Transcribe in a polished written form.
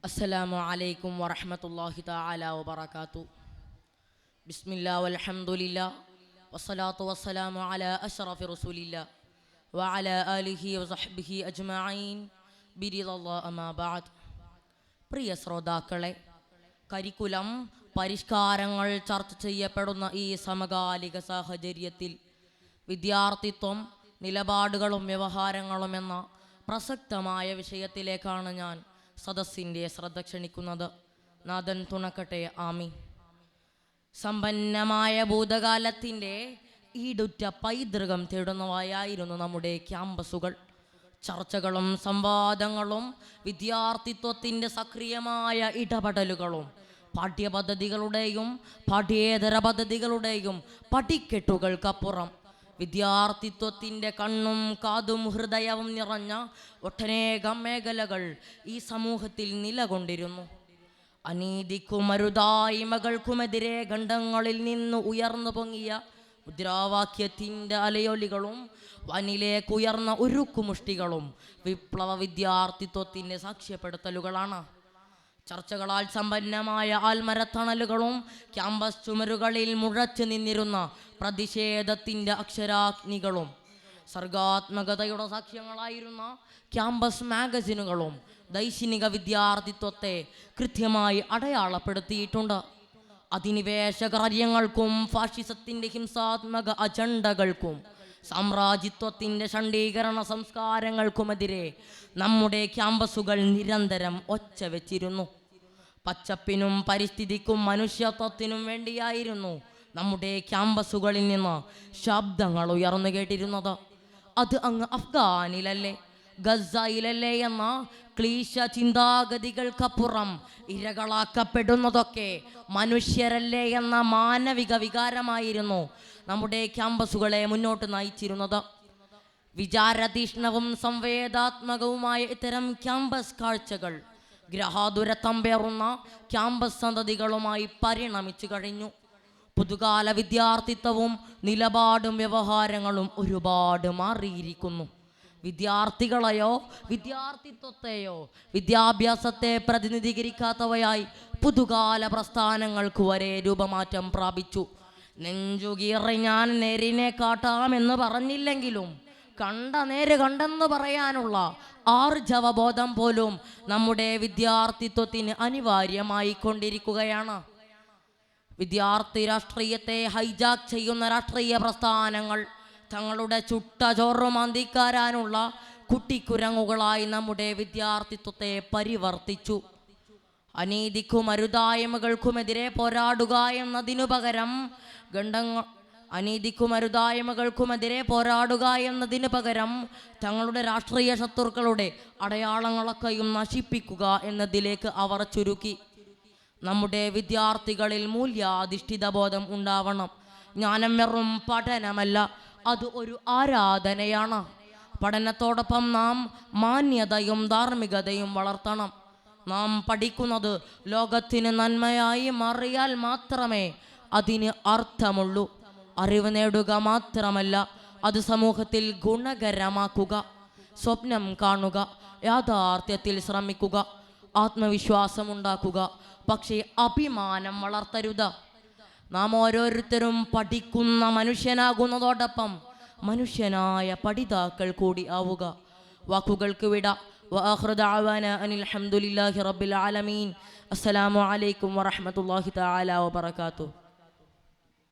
അസ്സലാമു അലൈക്കും വറഹ്മത്തുള്ളാഹി തആല വബറകാതുഹു. ബിസ്മില്ലാ വൽഹംദുലില്ലാ വസ്സലാത്തു വസ്സലാമു അലാ അശ്റഫി റസൂലില്ലാ വഅലാ ആലിഹി വസഹ്ബിഹി അജ്മഈൻ ബിരിദല്ലാഹി അമ്മാ ബഅദ്. പ്രിയ ശ്രോതാക്കളെ, കരിക്കുലം പരിഷ്കാരങ്ങൾ ചർച്ച ചെയ്യപ്പെടുന്ന ഈ സമകാലിക സാഹചര്യത്തിൽ വിദ്യാർത്ഥിത്വം, നിലപാടുകളും വ്യവഹാരങ്ങളും എന്ന പ്രസക്തമായ വിഷയത്തിലേക്കാണ് ഞാൻ സദസ്സിൻ്റെ ശ്രദ്ധ ക്ഷണിക്കുന്നത്. നാഥൻ തുണക്കട്ടെ, ആമീൻ. സമ്പന്നമായ ഭൂതകാലത്തിൻ്റെ ഈടുറ്റ പൈതൃകം തേടുന്നവയായിരുന്നു നമ്മുടെ ക്യാമ്പസുകൾ. ചർച്ചകളും സംവാദങ്ങളും വിദ്യാർത്ഥിത്വത്തിൻ്റെ സക്രിയമായ ഇടപെടലുകളും പാഠ്യപദ്ധതികളുടെയും പാഠ്യേതര പദ്ധതികളുടെയും പടിക്കെട്ടുകൾക്കപ്പുറം വിദ്യാർത്ഥിത്വത്തിൻ്റെ കണ്ണും കാതും ഹൃദയവും നിറഞ്ഞ ഒട്ടനേകം മേഖലകൾ ഈ സമൂഹത്തിൽ നിലകൊണ്ടിരുന്നു. അനീതിക്കും അരുതായ്മകൾക്കുമെതിരെ ഖണ്ഡങ്ങളിൽ നിന്ന് ഉയർന്നു പൊങ്ങിയ മുദ്രാവാക്യത്തിൻ്റെ അലയൊലികളും വനിലേക്കുയർന്ന ഉരുക്കുമുഷ്ടികളും വിപ്ലവ വിദ്യാർത്ഥിത്വത്തിൻ്റെ സാക്ഷ്യപ്പെടുത്തലുകളാണ്. ചർച്ചകളാൽ സമ്പന്നമായ ആൽമരത്തണലുകളും ക്യാമ്പസ് ചുമരുകളിൽ മുഴച്ചു നിന്നിരുന്ന പ്രതിഷേധത്തിൻ്റെ അക്ഷരാഗ്നികളും സർഗാത്മകതയുടെ സാക്ഷ്യങ്ങളായിരുന്ന ക്യാമ്പസ് മാഗസിനുകളും ദൈശനിക വിദ്യാർത്ഥിത്വത്തെ കൃത്യമായി അടയാളപ്പെടുത്തിയിട്ടുണ്ട്. അധിനിവേശ കാര്യങ്ങൾക്കും ഫാഷിസത്തിൻ്റെ ഹിംസാത്മക അജണ്ടകൾക്കും സാമ്രാജ്യത്വത്തിൻ്റെ ഷണ്ഡീകരണ സംസ്കാരങ്ങൾക്കുമെതിരെ നമ്മുടെ ക്യാമ്പസുകൾ നിരന്തരം ഒച്ച വെച്ചിരുന്നു. പച്ചപ്പിനും പരിസ്ഥിതിക്കും മനുഷ്യത്വത്തിനും വേണ്ടിയായിരുന്നു നമ്മുടെ ക്യാമ്പസുകളിൽ നിന്ന് ശബ്ദങ്ങൾ ഉയർന്നു കേട്ടിരുന്നത്. അത് അങ്ങ് അഫ്ഗാനിലല്ലേ, ഗസയിലല്ലേ എന്ന ക്ലീശ ചിന്താഗതികൾക്കപ്പുറം ഇരകളാക്കപ്പെടുന്നതൊക്കെ മനുഷ്യരല്ലേ എന്ന മാനവിക വികാരമായിരുന്നു നമ്മുടെ ക്യാമ്പസുകളെ മുന്നോട്ട് നയിച്ചിരുന്നത്. വിചാരതീഷ്ണവും സംവേദാത്മകവുമായ ഇത്തരം ക്യാമ്പസ് കാഴ്ചകൾ ഗ്രഹാതുരത്വം പേറുന്ന ക്യാമ്പസ് സന്തതികളുമായി പരിണമിച്ചു കഴിഞ്ഞു. പുതുകാല വിദ്യാർത്ഥിത്വവും നിലപാടും വ്യവഹാരങ്ങളും ഒരുപാട് മാറിയിരിക്കുന്നു. വിദ്യാർത്ഥികളെയോ വിദ്യാർത്ഥിത്വത്തെയോ വിദ്യാഭ്യാസത്തെ പ്രതിനിധീകരിക്കാത്തവയായി പുതുകാല പ്രസ്ഥാനങ്ങൾക്ക് വരെ രൂപമാറ്റം പ്രാപിച്ചു. നെഞ്ചുകീറി ഞാൻ നേരിനെ കാട്ടാമെന്ന് പറഞ്ഞില്ലെങ്കിലും കണ്ട നേര് കണ്ടെന്ന് പറയാനുള്ള ആർജവബോധം പോലും നമ്മുടെ വിദ്യാർത്ഥിത്വത്തിന് അനിവാര്യമായി കൊണ്ടിരിക്കുകയാണ്. വിദ്യാർത്ഥി രാഷ്ട്രീയത്തെ ഹൈജാക്ക് ചെയ്യുന്ന രാഷ്ട്രീയ പ്രസ്ഥാനങ്ങൾ തങ്ങളുടെ ചുട്ട ചോറും അന്തിക്കാരാനുള്ള കുട്ടിക്കുരങ്ങുകളായി നമ്മുടെ വിദ്യാർത്ഥിത്വത്തെ പരിവർത്തിച്ചു. അനീതിക്കും അരുതായ്മകൾക്കുമെതിരെ പോരാടുക എന്നതിനു പകരം തങ്ങളുടെ രാഷ്ട്രീയ ശത്രുക്കളുടെ അടയാളങ്ങളൊക്കെയും നശിപ്പിക്കുക എന്നതിലേക്ക് അവർ ചുരുക്കി. നമ്മുടെ വിദ്യാർത്ഥികളിൽ മൂല്യാധിഷ്ഠിത ബോധം ഉണ്ടാവണം. ജ്ഞാനം വെറും പഠനമല്ല, അത് ഒരു ആരാധനയാണ്. പഠനത്തോടൊപ്പം നാം മാന്യതയും ധാർമ്മികതയും വളർത്തണം. നാം പഠിക്കുന്നത് ലോകത്തിന് നന്മയായി മാറിയാൽ മാത്രമേ അതിന് അർത്ഥമുള്ളൂ. അറിവ് നേടുക മാത്രമല്ല, അത് സമൂഹത്തിൽ ഗുണകരമാക്കുക. സ്വപ്നം കാണുക, യാഥാർത്ഥ്യത്തിൽ ശ്രമിക്കുക, ആത്മവിശ്വാസം ഉണ്ടാക്കുക, പക്ഷേ അഭിമാനം വളർത്തരുത്. നാം ഓരോരുത്തരും പഠിക്കുന്ന മനുഷ്യനാകുന്നതോടൊപ്പം മനുഷ്യനായ പഠിതാക്കൾ കൂടി ആവുക. വാക്കുകൾക്ക് വിട. വആഖിറു ദഅവാനാ അനിൽ ഹംദുലില്ലാഹി റബ്ബിൽ ആലമീൻ. അസ്സലാമു അലൈക്കും വറഹ്മത്തുള്ളാഹി തആല വബറകാതുഹു.